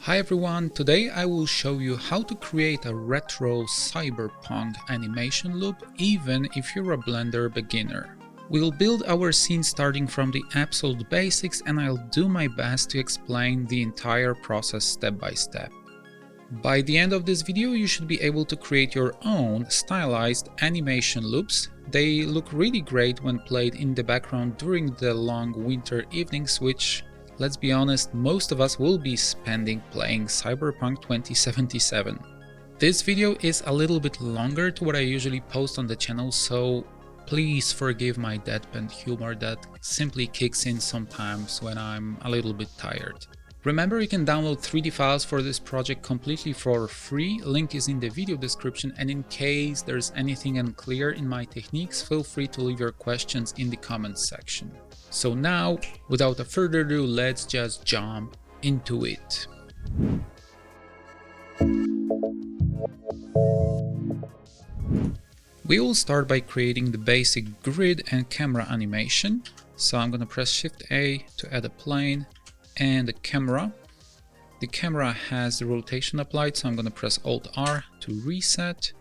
Hi everyone, today I will show you how to create a retro cyberpunk animation loop even if you're a Blender beginner. We'll build our scene starting from the absolute basics and I'll do my best to explain the entire process step by step. By the end of this video you should be able to create your own stylized animation loops. They look really great when played in the background during the long winter evenings, which, let's be honest, most of us will be spending playing Cyberpunk 2077. This video is a little bit longer to what I usually post on the channel, so please forgive my deadpan humor that simply kicks in sometimes when I'm a little bit tired. Remember, you can download 3D files for this project completely for free, link is in the video description, and in case there's anything unclear in my techniques, feel free to leave your questions in the comments section. So now, without further ado, let's just jump into it. We will start by creating the basic grid and camera animation. So I'm going to press Shift A to add a plane and a camera. The camera has the rotation applied, so I'm going to press Alt R to reset.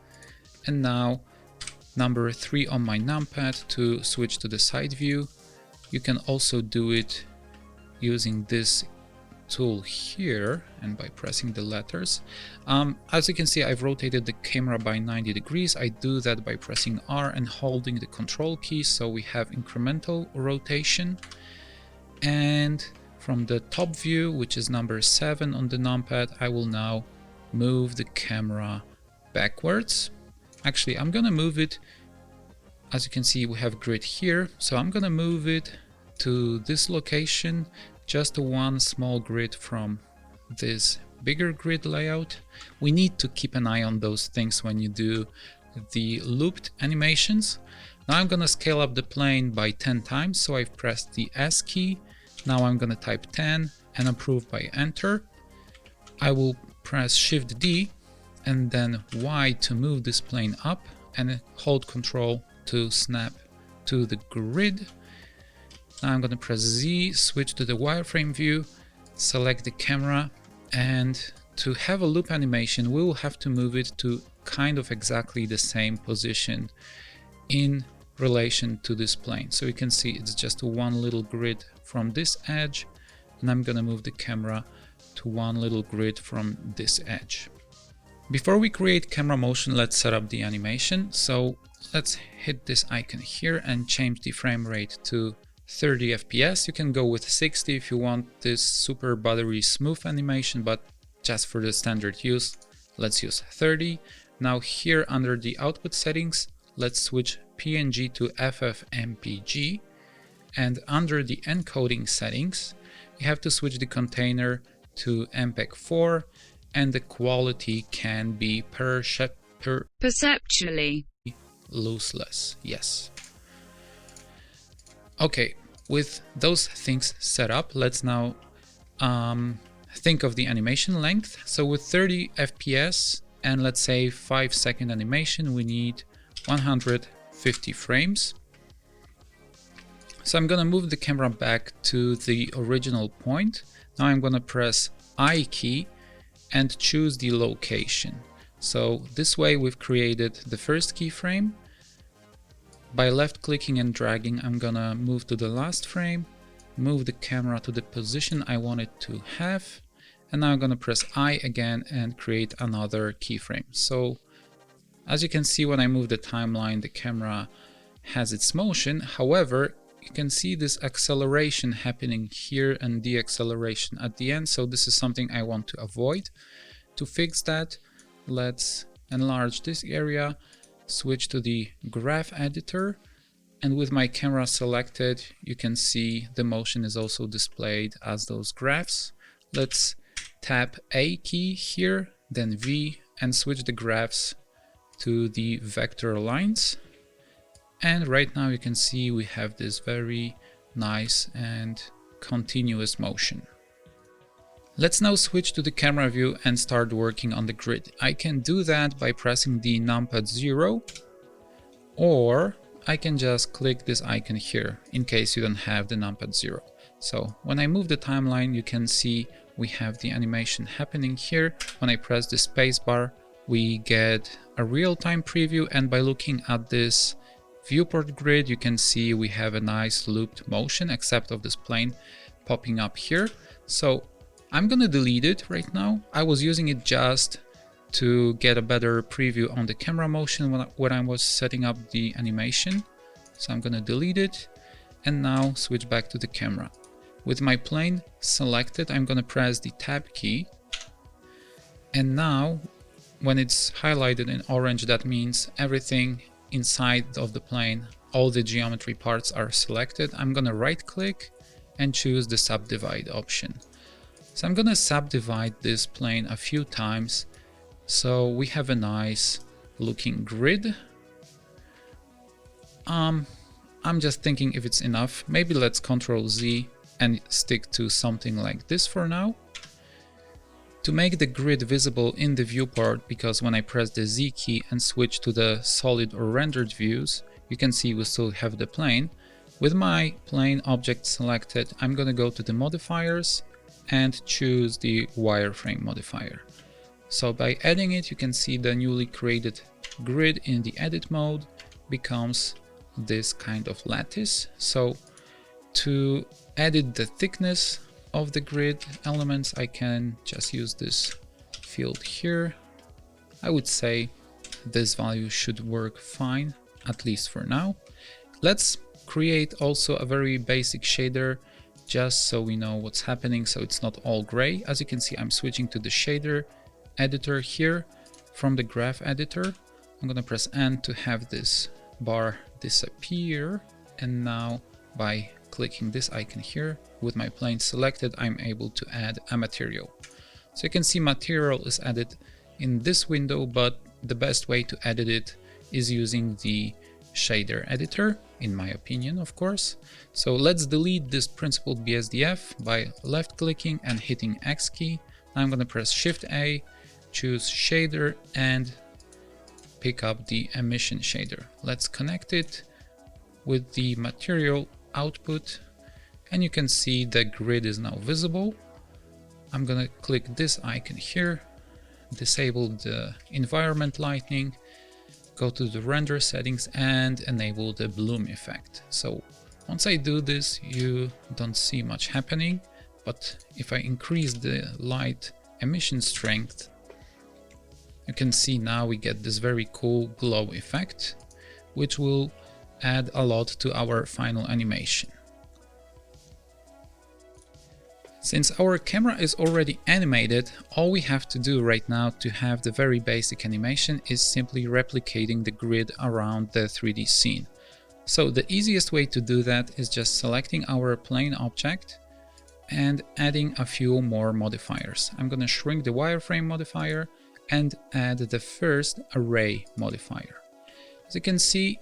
And now number 3 on my numpad to switch to the side view. You can also do it using this tool here and by pressing the letters. As you can see, I've rotated the camera by 90 degrees. I do that by pressing R and holding the control key, so we have incremental rotation. And from the top view, which is number 7 on the numpad, I will now move the camera backwards. Actually, I'm gonna move it. As you can see, we have grid here, so I'm gonna move it to this location, just one small grid from this bigger grid layout. We need to keep an eye on those things when you do the looped animations. Now I'm gonna scale up the plane by 10 times, so I've pressed the S key. Now I'm gonna type 10 and approve by enter. I will press Shift D and then Y to move this plane up and hold Control to snap to the grid. Now I'm going to press Z, switch to the wireframe view, select the camera, and to have a loop animation we will have to move it to kind of exactly the same position in relation to this plane. So you can see it's just one little grid from this edge, and I'm going to move the camera to one little grid from this edge. Before we create camera motion, let's set up the animation. So let's hit this icon here and change the frame rate to 30 FPS. You can go with 60 if you want this super buttery smooth animation, but just for the standard use, let's use 30. Now here under the output settings, let's switch PNG to FFmpeg. And under the encoding settings, you have to switch the container to MPEG-4 and the quality can be perceptually lossless. Yes. Okay, with those things set up, let's now think of the animation length. So with 30 FPS and let's say 5-second animation, we need 150 frames. So I'm gonna move the camera back to the original point. Now I'm gonna press I key and choose the location. So this way we've created the first keyframe. By left clicking and dragging, I'm gonna move to the last frame, move the camera to the position I want it to have, and now I'm gonna press I again and create another keyframe. So as you can see, when I move the timeline, the camera has its motion. However, you can see this acceleration happening here and deceleration at the end. So this is something I want to avoid. To fix that, let's enlarge this area, switch to the graph editor, and with my camera selected, you can see the motion is also displayed as those graphs. Let's tap A key here, then V, and switch the graphs to the vector lines. And right now you can see we have this very nice and continuous motion. Let's now switch to the camera view and start working on the grid. I can do that by pressing the numpad 0, or I can just click this icon here in case you don't have the numpad 0. So when I move the timeline, you can see we have the animation happening here. When I press the spacebar, we get a real-time preview, and by looking at this viewport grid, you can see we have a nice looped motion, except of this plane popping up here. So I'm gonna delete it right now. I was using it just to get a better preview on the camera motion when I was setting up the animation. So I'm gonna delete it and now switch back to the camera. With my plane selected, I'm gonna press the tab key, and now when it's highlighted in orange, that means everything inside of the plane, all the geometry parts are selected. I'm gonna right click and choose the subdivide option. So I'm gonna subdivide this plane a few times so we have a nice looking grid. I'm just thinking if it's enough. Maybe let's Ctrl Z and stick to something like this for now. To make the grid visible in the viewport, because when I press the Z key and switch to the solid or rendered views, you can see we still have the plane. With my plane object selected, I'm gonna go to the modifiers and choose the wireframe modifier. So by adding it, you can see the newly created grid in the edit mode becomes this kind of lattice. So to edit the thickness of the grid elements, I can just use this field here. I would say this value should work fine, at least for now. Let's create also a very basic shader just so we know what's happening, so it's not all gray. As you can see, I'm switching to the shader editor here from the graph editor. I'm gonna press N to have this bar disappear, and now by clicking this icon here with my plane selected, I'm able to add a material. So you can see material is added in this window, but the best way to edit it is using the shader editor, in my opinion, of course. So let's delete this principled BSDF by left clicking and hitting X key. I'm gonna press Shift A, choose shader and pick up the emission shader. Let's connect it with the material output, and you can see the grid is now visible. I'm gonna click this icon here, disable the environment lighting, go to the render settings and enable the bloom effect. So once I do this, you don't see much happening, but if I increase the light emission strength, you can see now we get this very cool glow effect, which will add a lot to our final animation. Since our camera is already animated, all we have to do right now to have the very basic animation is simply replicating the grid around the 3D scene. So the easiest way to do that is just selecting our plane object and adding a few more modifiers. I'm going to shrink the wireframe modifier and add the first array modifier. As you can see,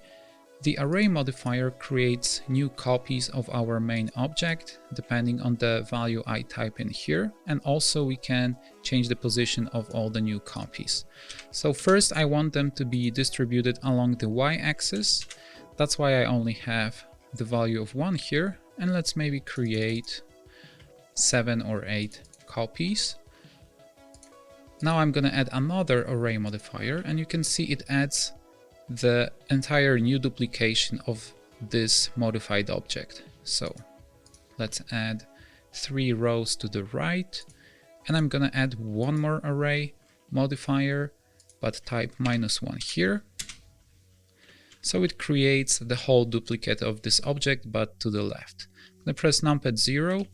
the array modifier creates new copies of our main object depending on the value I type in here, and also we can change the position of all the new copies. So first I want them to be distributed along the y-axis. That's why I only have the value of 1 here, and let's maybe create 7 or 8 copies. Now I'm gonna add another array modifier, and you can see it adds the entire new duplication of this modified object. So let's add 3 rows to the right, and I'm gonna add one more array modifier, but type -1 here. So it creates the whole duplicate of this object, but to the left. I'm gonna press numpad 0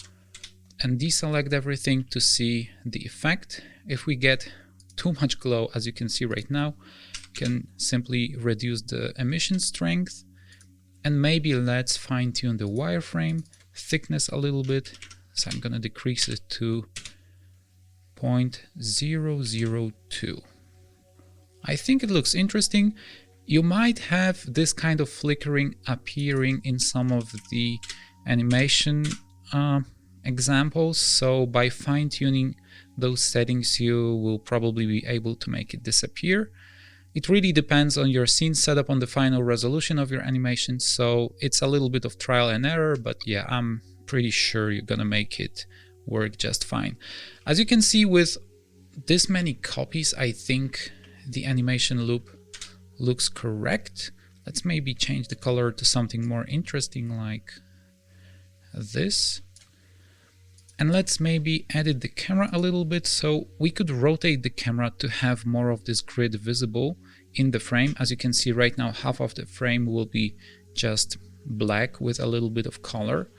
and deselect everything to see the effect. If we get too much glow, as you can see right now, you can simply reduce the emission strength, and maybe let's fine-tune the wireframe thickness a little bit. So I'm gonna decrease it to 0.002. I think it looks interesting. You might have this kind of flickering appearing in some of the animation examples, so by fine-tuning those settings you will probably be able to make it disappear. It really depends on your scene setup, on the final resolution of your animation, so it's a little bit of trial and error, but yeah, I'm pretty sure you're gonna make it work just fine. As you can see, with this many copies, I think the animation loop looks correct. Let's maybe change the color to something more interesting like this. And let's maybe edit the camera a little bit, so we could rotate the camera to have more of this grid visible in the frame. As you can see right now, half of the frame will be just black with a little bit of color.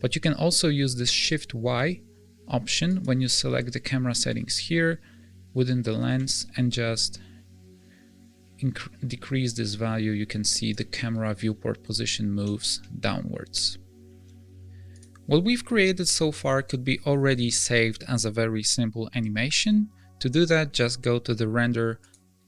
But you can also use this Shift Y option when you select the camera settings here within the lens and just decrease this value. You can see the camera viewport position moves downwards. What we've created so far could be already saved as a very simple animation. To do that, just go to the render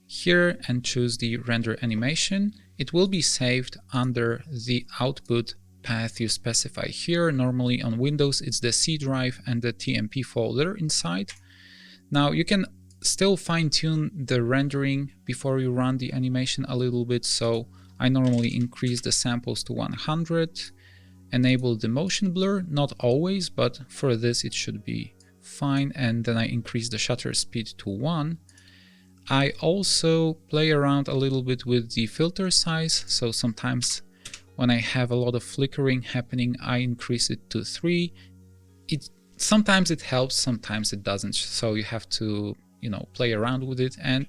here and choose the render animation. It will be saved under the output path you specify here. Normally on Windows, it's the C drive and the TMP folder inside. Now you can still fine-tune the rendering before you run the animation a little bit. So I normally increase the samples to 100. Enable the motion blur, not always, but for this it should be fine, and then I increase the shutter speed to 1. I also play around a little bit with the filter size, so sometimes when I have a lot of flickering happening, I increase it to 3. Sometimes it helps, sometimes it doesn't, so you have to, play around with it and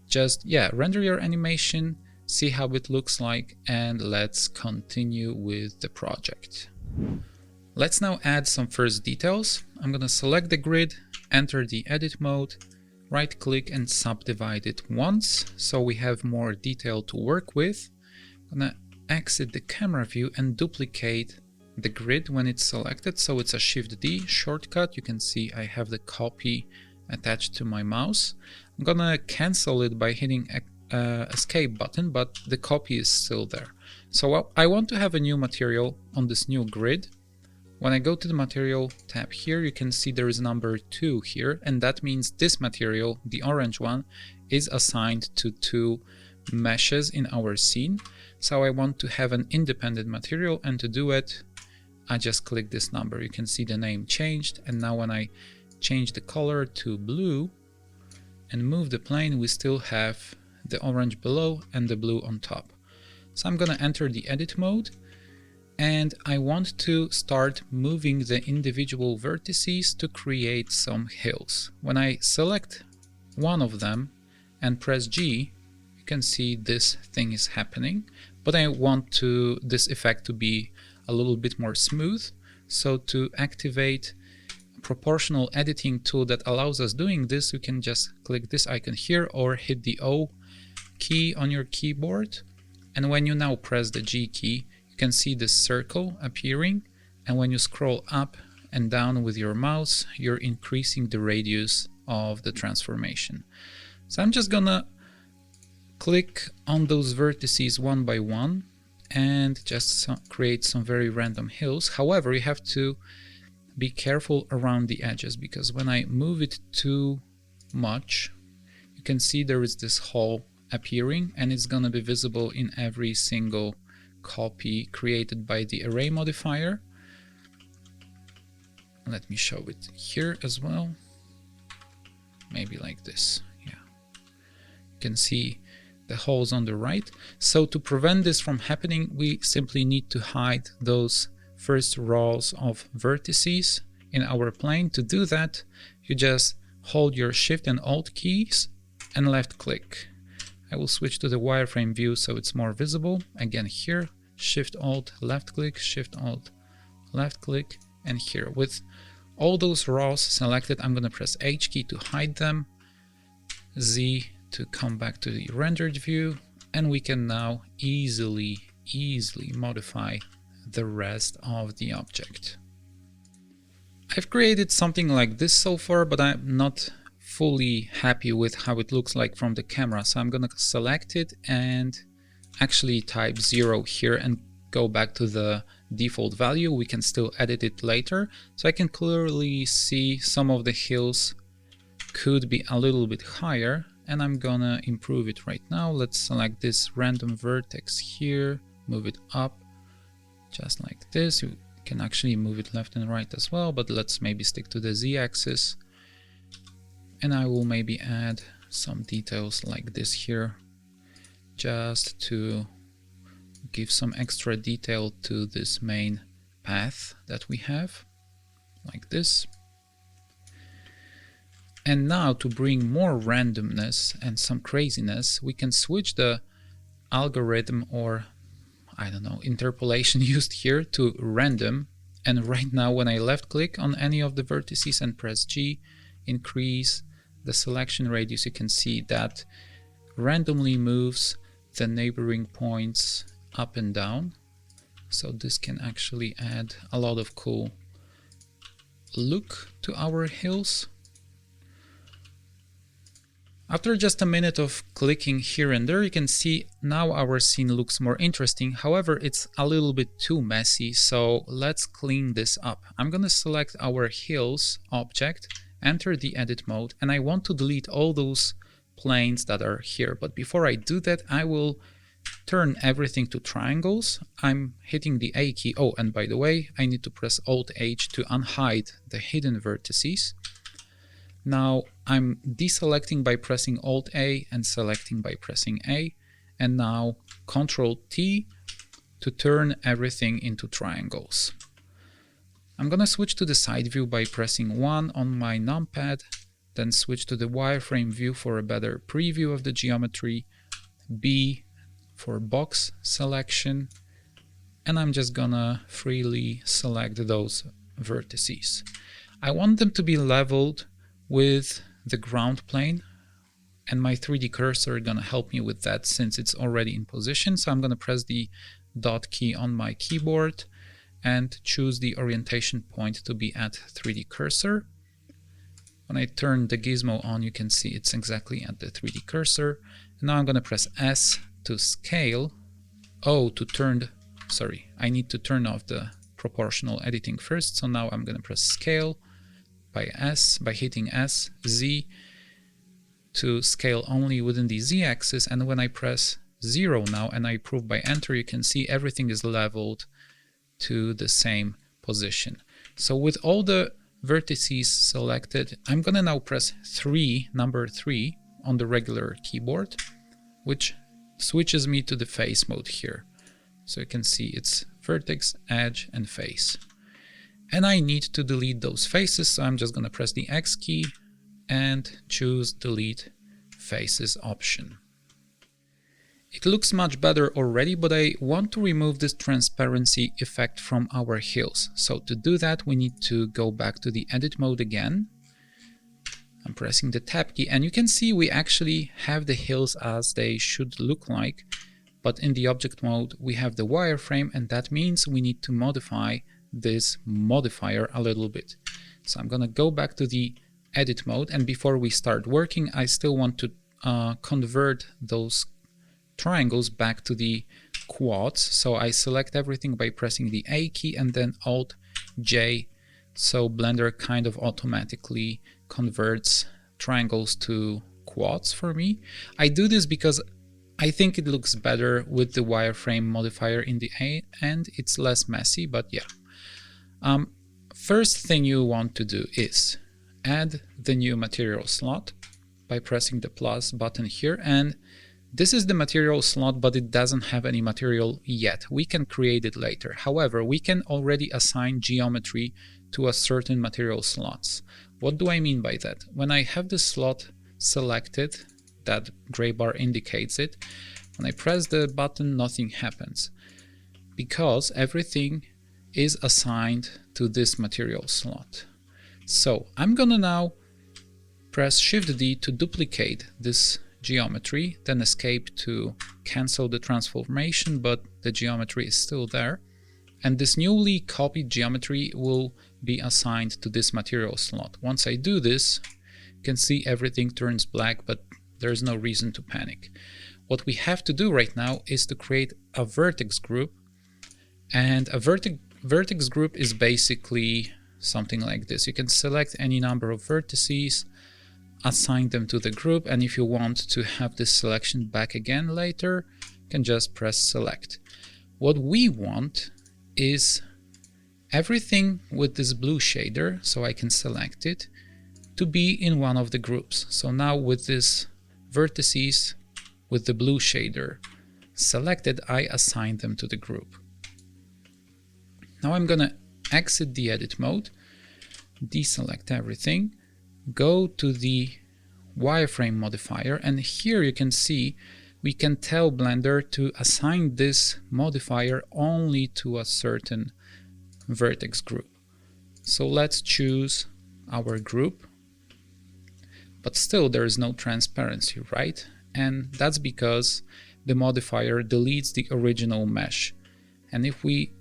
just, render your animation, see how it looks like, and let's continue with the project. Let's now add some first details. I'm going to select the grid, enter the edit mode, right click and subdivide it once so we have more detail to work with. I'm going to exit the camera view and duplicate the grid when it's selected, so it's a Shift D shortcut. You can see I have the copy attached to my mouse. I'm gonna cancel it by hitting escape button, but the copy is still there. So I want to have a new material on this new grid. When I go to the material tab here, you can see there is number 2 here, and that means this material, the orange one, is assigned to 2 meshes in our scene. So I want to have an independent material, and to do it, I just click this number. You can see the name changed, and now when I change the color to blue and move the plane, we still have the orange below and the blue on top. So I'm gonna enter the edit mode, and I want to start moving the individual vertices to create some hills. When I select one of them and press G, you can see this thing is happening, but I want this effect to be a little bit more smooth. So to activate a proportional editing tool that allows us doing this, you can just click this icon here or hit the O key on your keyboard. And when you now press the G key, you can see this circle appearing. And when you scroll up and down with your mouse, you're increasing the radius of the transformation. So I'm just gonna click on those vertices one by one and just create some very random hills. However, you have to be careful around the edges, because when I move it too much, you can see there is this hole appearing, and it's going to be visible in every single copy created by the array modifier. Let me show it here as well. Maybe like this. Yeah, you can see the holes on the right. So to prevent this from happening, we simply need to hide those first rows of vertices in our plane. To do that, you just hold your Shift and Alt keys and left click. I will switch to the wireframe view so it's more visible. Again here, Shift Alt left click, Shift Alt left click, and here with all those rows selected, I'm going to press H key to hide them, Z to come back to the rendered view, and we can now easily modify the rest of the object. I've created something like this so far, but I'm not fully happy with how it looks like from the camera. So I'm gonna select it and actually type 0 here and go back to the default value. We can still edit it later. So I can clearly see some of the hills could be a little bit higher, and I'm gonna improve it right now. Let's select this random vertex here, move it up just like this. You Can actually move it left and right as well, but let's maybe stick to the z-axis. And I will maybe add some details like this here, just to give some extra detail to this main path that we have, like this. And now to bring more randomness and some craziness, we can switch the algorithm, or I don't know, interpolation used here, to random. And right now when I left click on any of the vertices and press G, increase the selection radius, you can see that randomly moves the neighboring points up and down. So this can actually add a lot of cool look to our hills. After just a minute of clicking here and there, you can see now our scene looks more interesting. However, it's a little bit too messy, so let's clean this up. I'm gonna select our hills object, enter the edit mode, and I want to delete all those planes that are here. But before I do that, I will turn everything to triangles. I'm hitting the A key. Oh, and by the way, I need to press Alt H to unhide the hidden vertices. Now I'm deselecting by pressing Alt A and selecting by pressing A, and now Ctrl T to turn everything into triangles. I'm gonna switch to the side view by pressing 1 on my numpad, then switch to the wireframe view for a better preview of the geometry, B for box selection, and I'm just gonna freely select those vertices. I want them to be leveled with the ground plane, and my 3D cursor is gonna help me with that since it's already in position. So I'm gonna press the dot key on my keyboard and choose the orientation point to be at 3D cursor. When I turn the gizmo on, you can see it's exactly at the 3D cursor. And now I'm gonna press S to scale. Oh, to turn, sorry, I need to turn off the proportional editing first. So now I'm gonna press scale by hitting S, Z to scale only within the Z axis, and when I press 0 now and I prove by enter, you can see everything is leveled to the same position. So with all the vertices selected, I'm gonna now press number 3 on the regular keyboard, which switches me to the face mode here. So you can see it's vertex, edge, and face. And I need to delete those faces, so I'm just gonna press the X key and choose delete faces option. It looks much better already, but I want to remove this transparency effect from our hills. So to do that, we need to go back to the edit mode again. I'm pressing the tab key, and you can see we actually have the hills as they should look like, but in the object mode we have the wireframe, and that means we need to modify this modifier a little bit. So I'm gonna go back to the edit mode, and before we start working, I still want to convert those triangles back to the quads. So I select everything by pressing the A key and then Alt J, so Blender kind of automatically converts triangles to quads for me. I do this because I think it looks better with the wireframe modifier in the end. It's less messy, but yeah. First thing you want to do is add the new material slot by pressing the plus button here, and this is the material slot, but it doesn't have any material yet. We can create it later. However, we can already assign geometry to a certain material slots. What do I mean by that? When I have the slot selected, that gray bar indicates it. When I press the button, nothing happens because everything is assigned to this material slot. So I'm gonna now press Shift D to duplicate this geometry, then escape to cancel the transformation, but the geometry is still there. And this newly copied geometry will be assigned to this material slot. Once I do this, you can see everything turns black, but there's no reason to panic. What we have to do right now is to create a vertex group, and a vertex group is basically something like this. You can select any number of vertices, assign them to the group, and if you want to have this selection back again later, you can just press select. What we want is everything with this blue shader, so I can select it, to be in one of the groups. So now with this vertices with the blue shader selected, I assign them to the group. Now I'm gonna exit the edit mode, deselect everything, go to the wireframe modifier, and here you can see we can tell Blender to assign this modifier only to a certain vertex group. So let's choose our group, but still there is no transparency, right? And that's because the modifier deletes the original mesh. And if we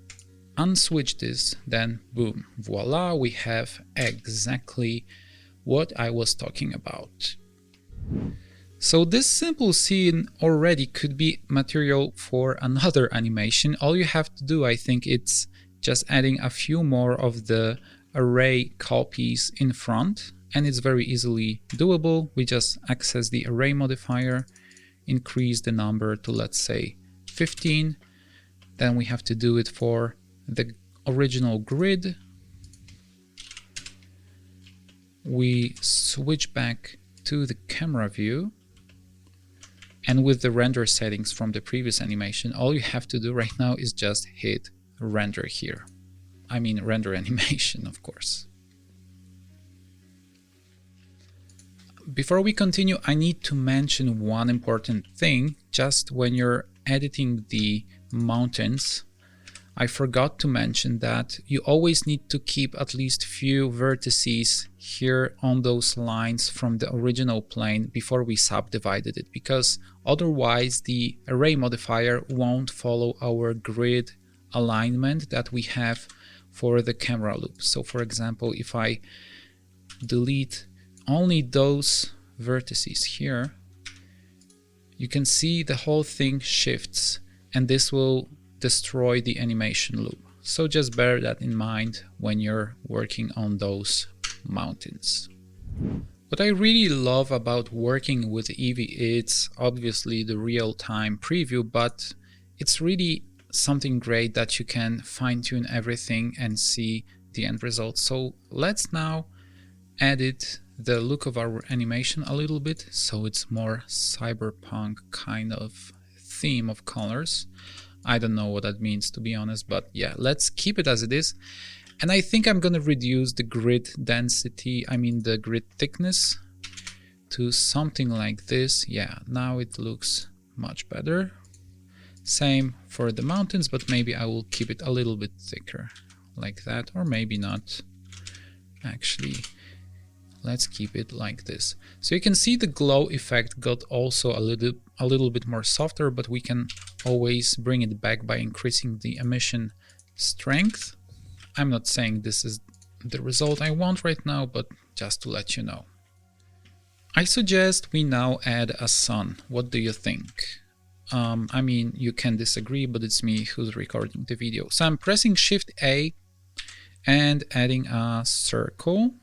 unswitch this, then boom, voila, we have exactly what I was talking about. So this simple scene already could be material for another animation. All you have to do, I think, it's just adding a few more of the array copies in front, and it's very easily doable. We just access the array modifier, increase the number to, let's say, 15. Then we have to do it for the original grid. We switch back to the camera view, and with the render settings from the previous animation, all you have to do right now is just hit render here. I mean render animation, of course. Before we continue, I need to mention one important thing. Just when you're editing the mountains, I forgot to mention that you always need to keep at least few vertices here on those lines from the original plane before we subdivided it, because otherwise the array modifier won't follow our grid alignment that we have for the camera loop. So for example, if I delete only those vertices here, you can see the whole thing shifts, and this will destroy the animation loop. So just bear that in mind when you're working on those mountains. What I really love about working with Eevee, it's obviously the real-time preview, but it's really something great that you can fine-tune everything and see the end result. So let's now edit the look of our animation a little bit, so it's more cyberpunk kind of theme of colors. I don't know what that means, to be honest, but yeah, let's keep it as it is. And I think I'm gonna reduce the grid density, I mean the grid thickness, to something like this. Yeah, now it looks much better. Same for the mountains, but maybe I will keep it a little bit thicker, like that, or maybe not. Actually, let's keep it like this. So you can see the glow effect got also a little bit more softer, but we can always bring it back by increasing the emission strength. I'm not saying this is the result I want right now, but just to let you know. I suggest we now add a sun. What do you think? I mean, you can disagree, but it's me who's recording the video. So I'm pressing Shift A and adding a circle.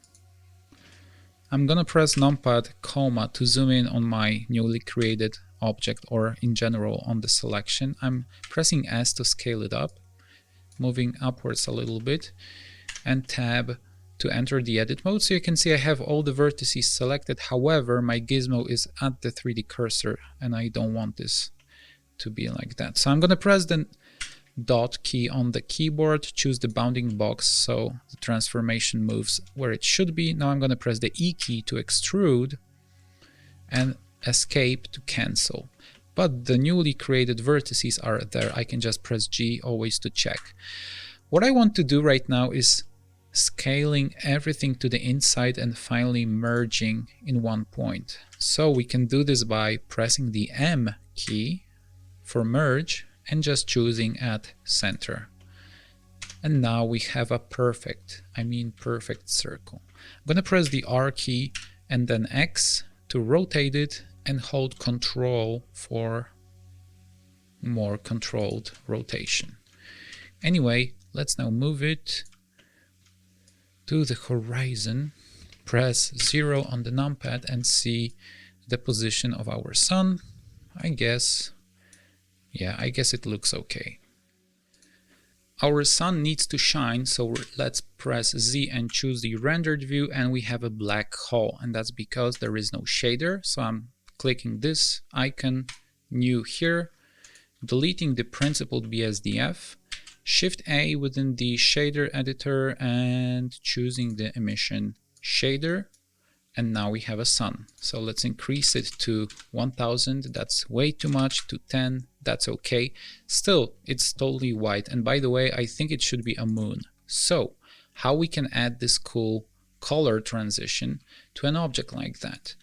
I'm gonna press numpad comma to zoom in on my newly created object, or in general on the selection. I'm pressing S to scale it up, moving upwards a little bit, and tab to enter the edit mode. So you can see I have all the vertices selected. However, my gizmo is at the 3D cursor and I don't want this to be like that. So I'm gonna press the dot key on the keyboard, choose the bounding box so the transformation moves where it should be. Now I'm going to press the E key to extrude and escape to cancel. But the newly created vertices are there. I can just press G always to check. What I want to do right now is scaling everything to the inside and finally merging in one point. So we can do this by pressing the M key for merge and just choosing at center. And now we have a perfect circle. I'm gonna press the R key and then X to rotate it and hold Control for more controlled rotation. Anyway, let's now move it to the horizon. Press 0 on the numpad and see the position of our sun. I guess it looks okay. our sun needs to shine, so let's press Z and choose the rendered view, and we have a black hole, and that's because there is no shader. So I'm clicking this icon, new here, deleting the principled BSDF, Shift A within the shader editor and choosing the emission shader. And now we have a sun. So let's increase it to 1000. That's way too much. To 10, that's okay. Still, it's totally white. And by the way, I think it should be a moon. So how we can add this cool color transition to an object like that?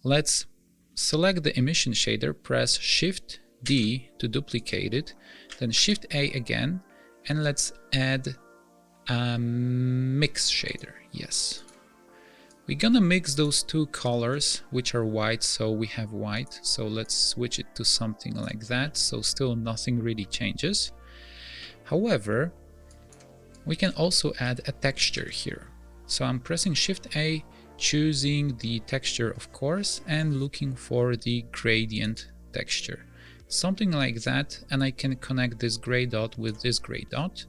Let's select the emission shader, press Shift D to duplicate it, then Shift A again, and let's add a mix shader. Yes. We're gonna mix those two colors, which are white, so we have white. So let's switch it to something like that. So still nothing really changes. However, we can also add a texture here. So I'm pressing Shift A, choosing the texture, of course, and looking for the gradient texture. Something like that, and I can connect this gray dot with this gray dot,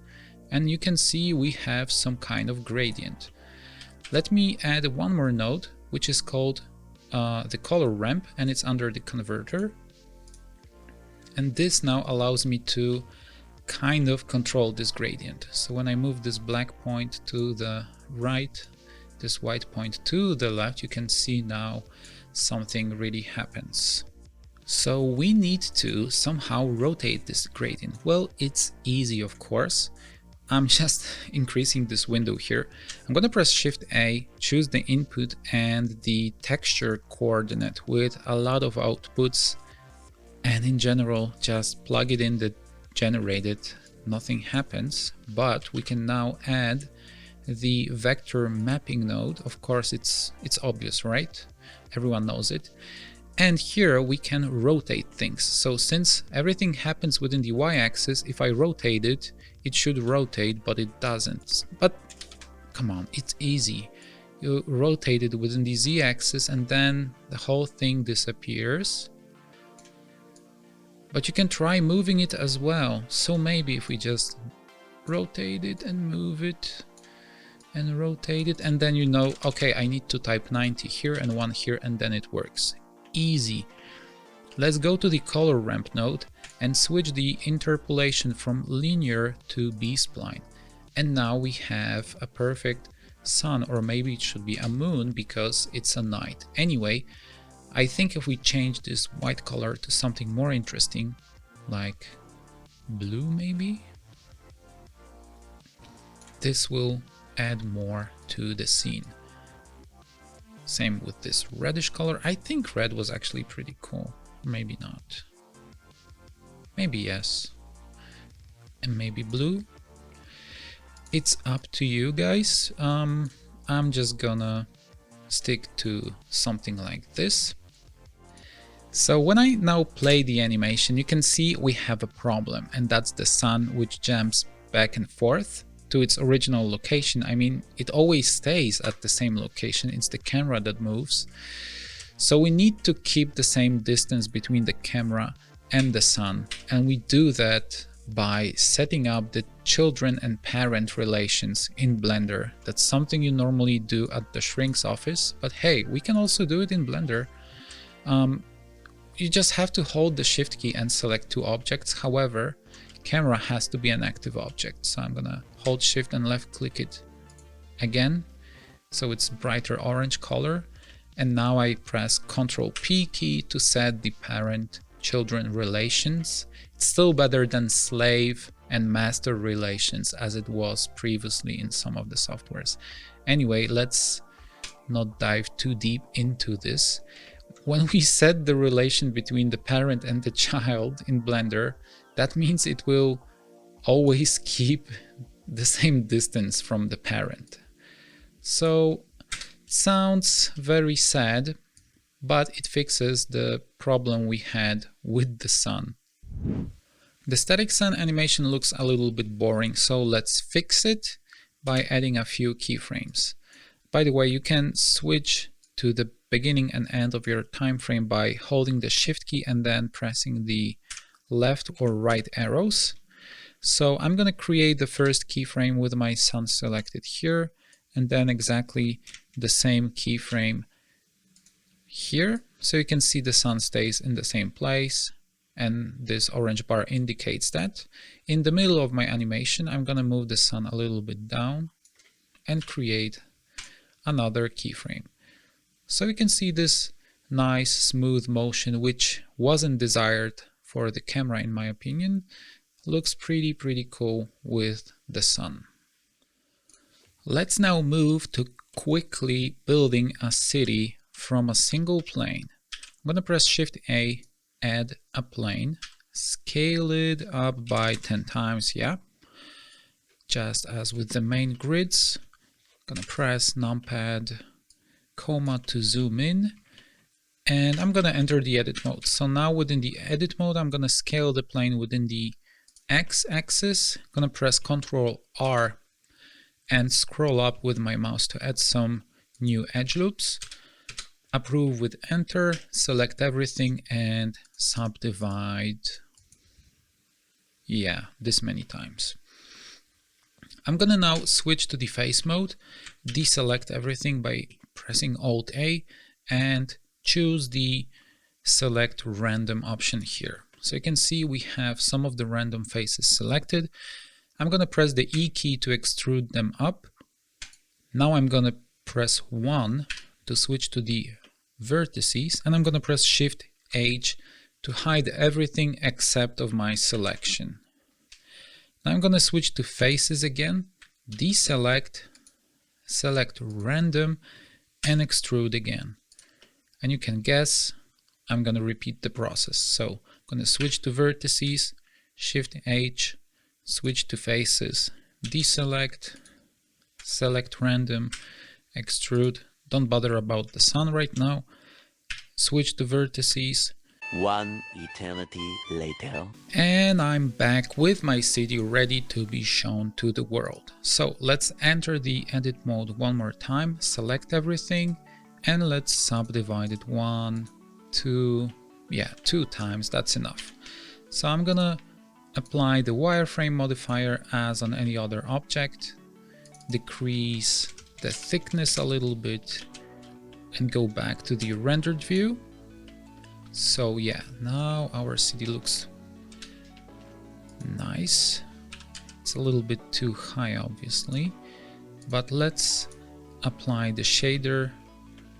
and you can see we have some kind of gradient. Let me add one more node, which is called the color ramp, and it's under the converter. And this now allows me to kind of control this gradient. So when I move this black point to the right, this white point to the left, you can see now something really happens. So we need to somehow rotate this gradient. Well, it's easy, of course. I'm just increasing this window here. I'm going to press Shift A, choose the input and the texture coordinate with a lot of outputs, and in general just plug it in the generated. Nothing happens, but we can now add the vector mapping node. Of course, it's obvious, right? Everyone knows it. And here we can rotate things. So since everything happens within the y-axis, if I rotate it, it should rotate, but it doesn't. But come on, it's easy. You rotate it within the z-axis and then the whole thing disappears. But you can try moving it as well. So maybe if we just rotate it and move it and rotate it, and then you know, okay, I need to type 90 here and 1 here, and then it works. Easy. Let's go to the color ramp node and switch the interpolation from linear to B-spline. And now we have a perfect sun, or maybe it should be a moon because it's a night. Anyway, I think if we change this white color to something more interesting, like blue maybe, this will add more to the scene. Same with this reddish color. I think red was actually pretty cool. Maybe not. Maybe yes. And maybe blue. It's up to you guys. I'm just gonna stick to something like this. So when I now play the animation, you can see we have a problem, and that's the sun which jumps back and forth to its original location. I mean, it always stays at the same location. It's the camera that moves. So we need to keep the same distance between the camera and the sun. And we do that by setting up the children and parent relations in Blender. That's something you normally do at the shrink's office, but hey, we can also do it in Blender. You just have to hold the Shift key and select two objects. However, camera has to be an active object. So I'm gonna hold Shift and left click it again, so it's brighter orange color. And now I press Ctrl P key to set the parent-children relations. It's still better than slave and master relations as it was previously in some of the softwares. Anyway, let's not dive too deep into this. When we set the relation between the parent and the child in Blender, that means it will always keep the same distance from the parent. So sounds very sad, but it fixes the problem we had with the sun. The static sun animation looks a little bit boring, so let's fix it by adding a few keyframes. By the way, you can switch to the beginning and end of your time frame by holding the Shift key and then pressing the left or right arrows. So I'm going to create the first keyframe with my sun selected here, and then exactly the same keyframe here. So you can see the sun stays in the same place, and this orange bar indicates that. In the middle of my animation, I'm going to move the sun a little bit down and create another keyframe. So you can see this nice smooth motion, which wasn't desired for the camera in my opinion. Looks pretty cool with the sun. Let's now move to quickly building a city from a single plane. I'm going to press Shift A, add a plane, scale it up by 10 times, yeah. Just as with the main grids, I'm going to press numpad, comma to zoom in, and I'm going to enter the edit mode. So now within the edit mode, I'm going to scale the plane within the x-axis. I'm going to press Ctrl R and scroll up with my mouse to add some new edge loops. Approve with enter, select everything and subdivide, yeah, this many times. I'm gonna now switch to the face mode, deselect everything by pressing Alt A and choose the select random option here. So you can see we have some of the random faces selected. I'm gonna press the E key to extrude them up. Now I'm gonna press 1 to switch to the vertices, and I'm gonna press Shift H to hide everything except of my selection. Now I'm gonna switch to faces again, deselect, select random and extrude again. And you can guess I'm gonna repeat the process. So I'm gonna switch to vertices, Shift H, switch to faces, deselect, select random, extrude. Don't bother about the sun right now. Switch to vertices. One eternity later. And I'm back with my city ready to be shown to the world. So let's enter the edit mode one more time, select everything, and let's subdivide it 1, 2, yeah, 2 times, that's enough. So I'm gonna apply the wireframe modifier as on any other object, decrease the thickness a little bit, and go back to the rendered view. So yeah, now our city looks nice. It's a little bit too high obviously, but let's apply the shader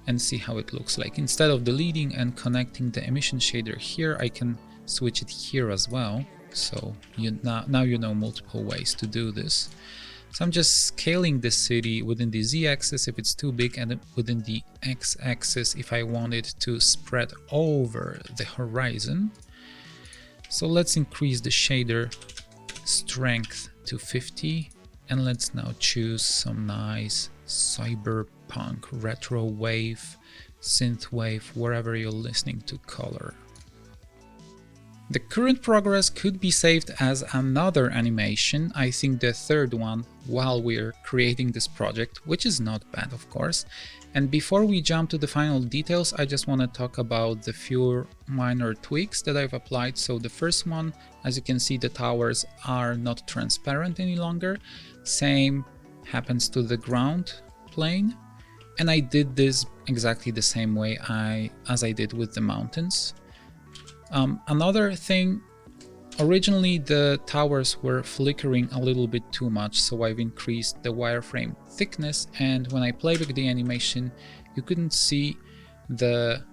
and see how it looks like. Instead of deleting and connecting the emission shader here, I can switch it here as well. So now you know multiple ways to do this. So I'm just scaling the city within the z-axis if it's too big, and within the x-axis if I want it to spread over the horizon. So let's increase the shader strength to 50, and let's now choose some nice cyberpunk, retro wave, synth wave, wherever you're listening to color. The current progress could be saved as another animation, I think the third one, while we're creating this project, which is not bad of course. And before we jump to the final details, I just want to talk about the few minor tweaks that I've applied. So the first one, as you can see, the towers are not transparent any longer. Same happens to the ground plane. And I did this exactly the same way as I did with the mountains. Another thing, originally the towers were flickering a little bit too much, so I've increased the wireframe thickness, and when I playback the animation, you couldn't see the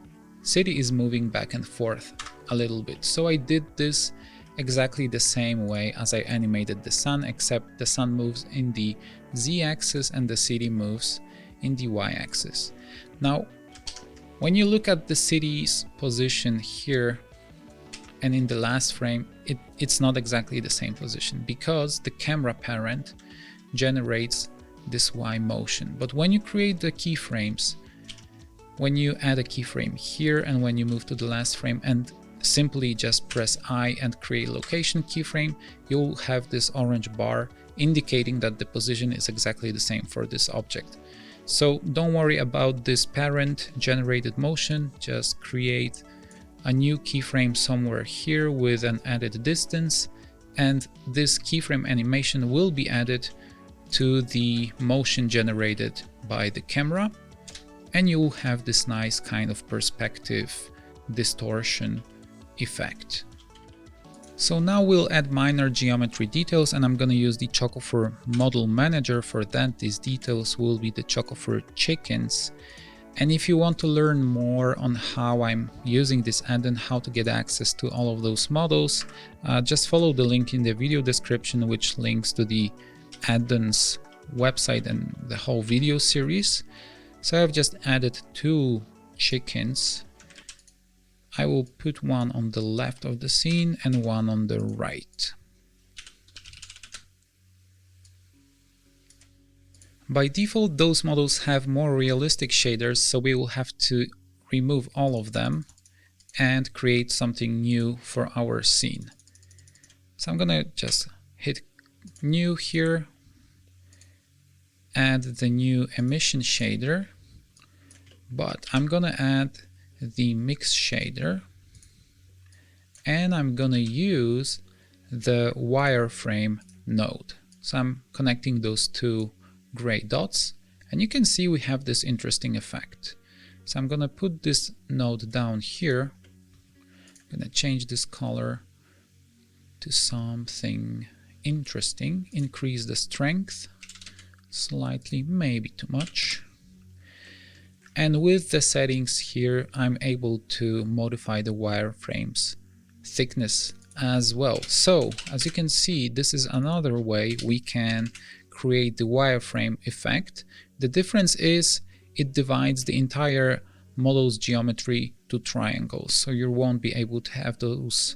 city is moving back and forth a little bit. So I did this exactly the same way as I animated the sun, except the sun moves in the z-axis and the city moves in the y-axis. Now, when you look at the city's position here, and in the last frame, it's not exactly the same position because the camera parent generates this Y motion. But when you create the keyframes, when you add a keyframe here and when you move to the last frame and simply just press I and create location keyframe, you'll have this orange bar indicating that the position is exactly the same for this object. So don't worry about this parent generated motion, just create a new keyframe somewhere here with an added distance and this keyframe animation will be added to the motion generated by the camera, and you'll have this nice kind of perspective distortion effect. So now we'll add minor geometry details, and I'm going to use the chocofur model manager for that. These details will be the chocofur chickens. And if you want to learn more on how I'm using this add-on, how to get access to all of those models, just follow the link in the video description, which links to the add-ons website and the whole video series. So I've just added 2 chickens. I will put one on the left of the scene and one on the right. By default, those models have more realistic shaders, so we will have to remove all of them and create something new for our scene. So I'm gonna just hit new here, add the new emission shader, but I'm gonna add the mix shader, and I'm gonna use the wireframe node. So I'm connecting those 2 gray dots, and you can see we have this interesting effect. So I'm gonna put this node down here. I'm gonna change this color to something interesting, increase the strength slightly, maybe too much. And with the settings here, I'm able to modify the wireframe's thickness as well. So as you can see, this is another way we can create the wireframe effect. The difference is it divides the entire model's geometry to triangles, so you won't be able to have those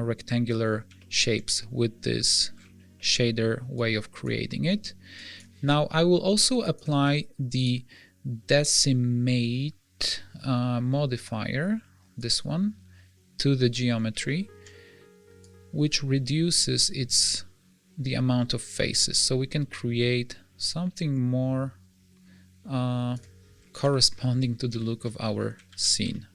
rectangular shapes with this shader way of creating it. Now I will also apply the decimate modifier, this one, to the geometry, which reduces the amount of faces, so we can create something more corresponding to the look of our scene.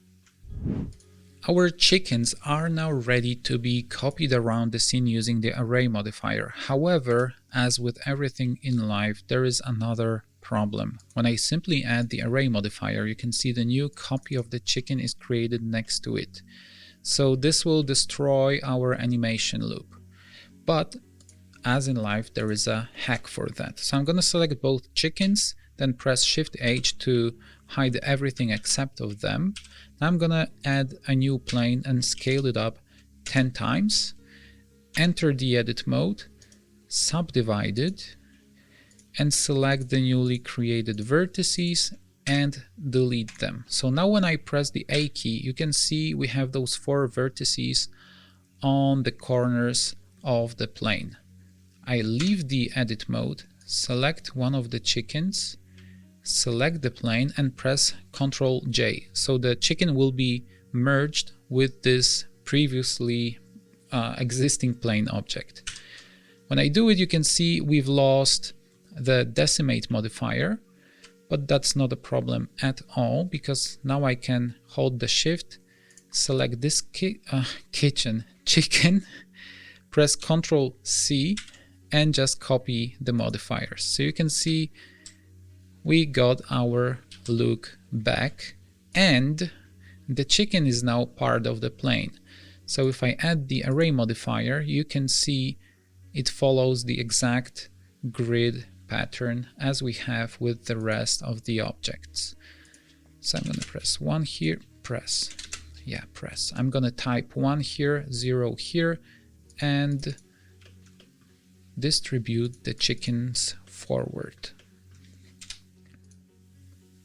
Our chickens are now ready to be copied around the scene using the array modifier. However, as with everything in life, there is another problem. When I simply add the array modifier, you can see the new copy of the chicken is created next to it. So this will destroy our animation loop. But as in life, there is a hack for that. So I'm going to select both chickens, then press Shift H to hide everything except of them. Now I'm going to add a new plane and scale it up 10 times. Enter the edit mode, subdivide it, and select the newly created vertices and delete them. So now when I press the A key, you can see we have those 4 vertices on the corners of the plane. I leave the edit mode, select one of the chickens, select the plane and press Ctrl J. So the chicken will be merged with this previously existing plane object. When I do it, you can see we've lost the decimate modifier, but that's not a problem at all, because now I can hold the shift, select this chicken, press Ctrl C, and just copy the modifiers. So you can see we got our look back, and the chicken is now part of the plane. So if I add the array modifier, you can see it follows the exact grid pattern as we have with the rest of the objects. So I'm going to press 1 here, press. I'm going to type 1 here, 0 here, and distribute the chickens forward.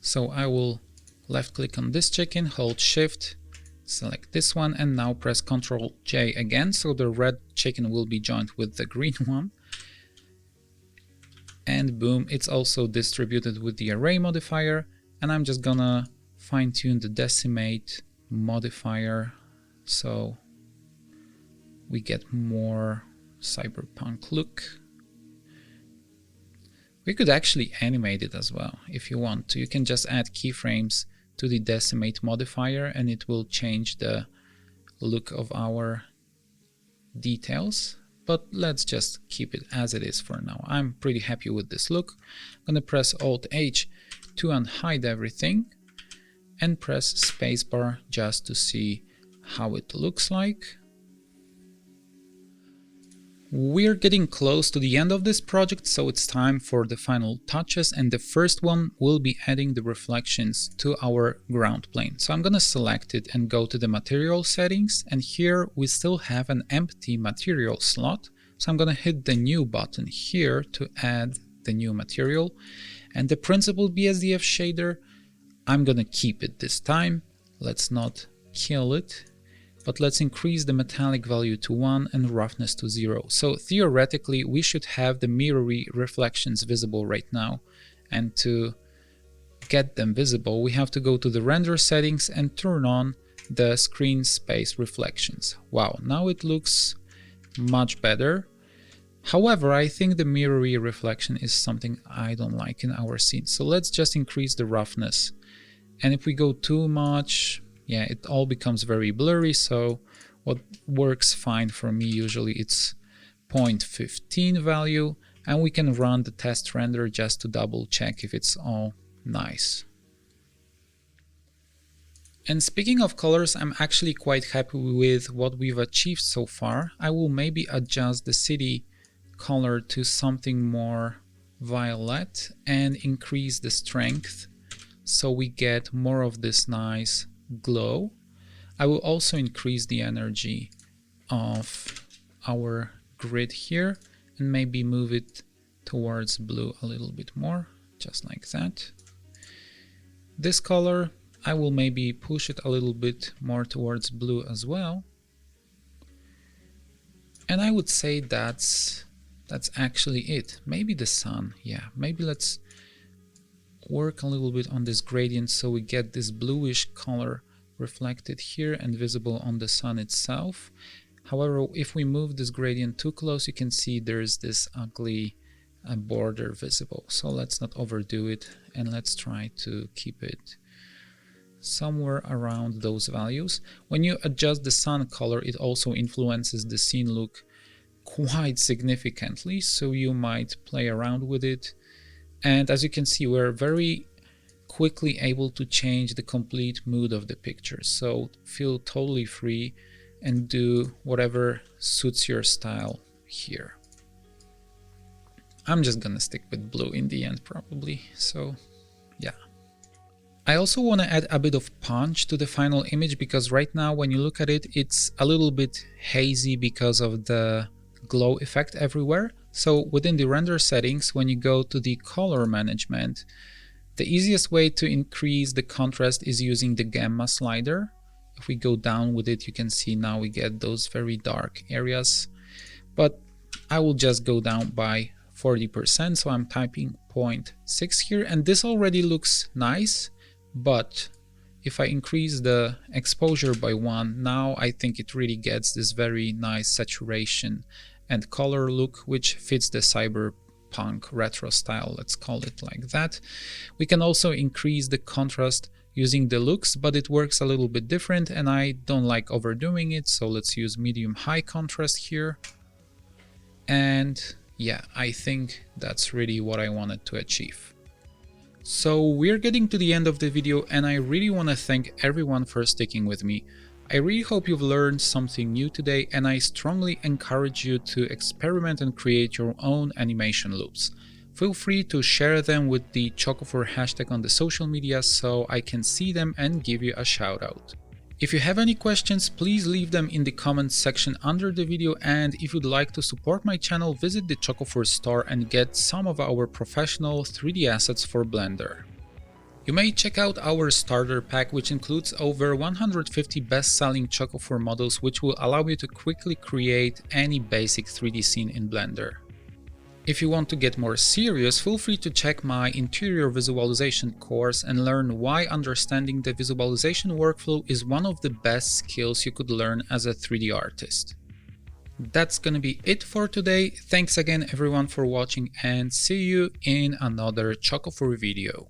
So I will left click on this chicken, hold shift, select this one, and now press Ctrl J again, so the red chicken will be joined with the green one. And boom, it's also distributed with the array modifier, and I'm just gonna fine tune the decimate modifier so we get more cyberpunk look. We could actually animate it as well if you want to. You can just add keyframes to the decimate modifier and it will change the look of our details. but let's just keep it as it is for now. I'm pretty happy with this look. I'm gonna press Alt H to unhide everything and press spacebar just to see how it looks like. We're getting close to the end of this project, so it's time for the final touches, and the first one will be adding the reflections to our ground plane. So I'm gonna select it and go to the material settings, and here we still have an empty material slot. So I'm gonna hit the new button here to add the new material, and the principal BSDF shader, I'm gonna keep it this time. Let's not kill it. But let's increase the metallic value to 1 and roughness to 0. So theoretically, we should have the mirrory reflections visible right now. And to get them visible, we have to go to the render settings and turn on the screen space reflections. Wow, now it looks much better. However, I think the mirrory reflection is something I don't like in our scene. So let's just increase the roughness. And if we go too much, yeah, it all becomes very blurry, so what works fine for me usually it's 0.15 value, and we can run the test render just to double check if it's all nice. And speaking of colors, I'm actually quite happy with what we've achieved so far. I will maybe adjust the city color to something more violet and increase the strength so we get more of this nice glow. I will also increase the energy of our grid here and maybe move it towards blue a little bit more, just like that. This color, I will maybe push it a little bit more towards blue as well. And I would say that's actually it. Maybe the sun, yeah, maybe let's work a little bit on this gradient so we get this bluish color reflected here and visible on the sun itself. However, if we move this gradient too close, you can see there's this ugly border visible. So let's not overdo it, and let's try to keep it somewhere around those values. When you adjust the sun color, it also influences the scene look quite significantly, so you might play around with it. And as you can see, we're very quickly able to change the complete mood of the picture. So feel totally free and do whatever suits your style here. I'm just gonna stick with blue in the end probably, so yeah. I also want to add a bit of punch to the final image, because right now when you look at it, it's a little bit hazy because of the glow effect everywhere. So within the render settings, when you go to the color management, the easiest way to increase the contrast is using the gamma slider. If we go down with it, you can see now we get those very dark areas, but I will just go down by 40%. So I'm typing 0.6 here, and this already looks nice. But if I increase the exposure by 1, now I think it really gets this very nice saturation and color look, which fits the cyberpunk retro style, let's call it like that. We can also increase the contrast using the looks, but it works a little bit different and I don't like overdoing it, so let's use medium high contrast here. And yeah, I think that's really what I wanted to achieve. So we're getting to the end of the video, and I really want to thank everyone for sticking with me. I really hope you've learned something new today, and I strongly encourage you to experiment and create your own animation loops. Feel free to share them with the chocofur hashtag on the social media so I can see them and give you a shout out. If you have any questions, please leave them in the comments section under the video, and if you'd like to support my channel, visit the chocofur store and get some of our professional 3D assets for Blender. You may check out our starter pack, which includes over 150 best-selling chocofur models, which will allow you to quickly create any basic 3D scene in Blender. If you want to get more serious, feel free to check my interior visualization course and learn why understanding the visualization workflow is one of the best skills you could learn as a 3D artist. That's gonna be it for today. Thanks again everyone for watching, and see you in another chocofur video.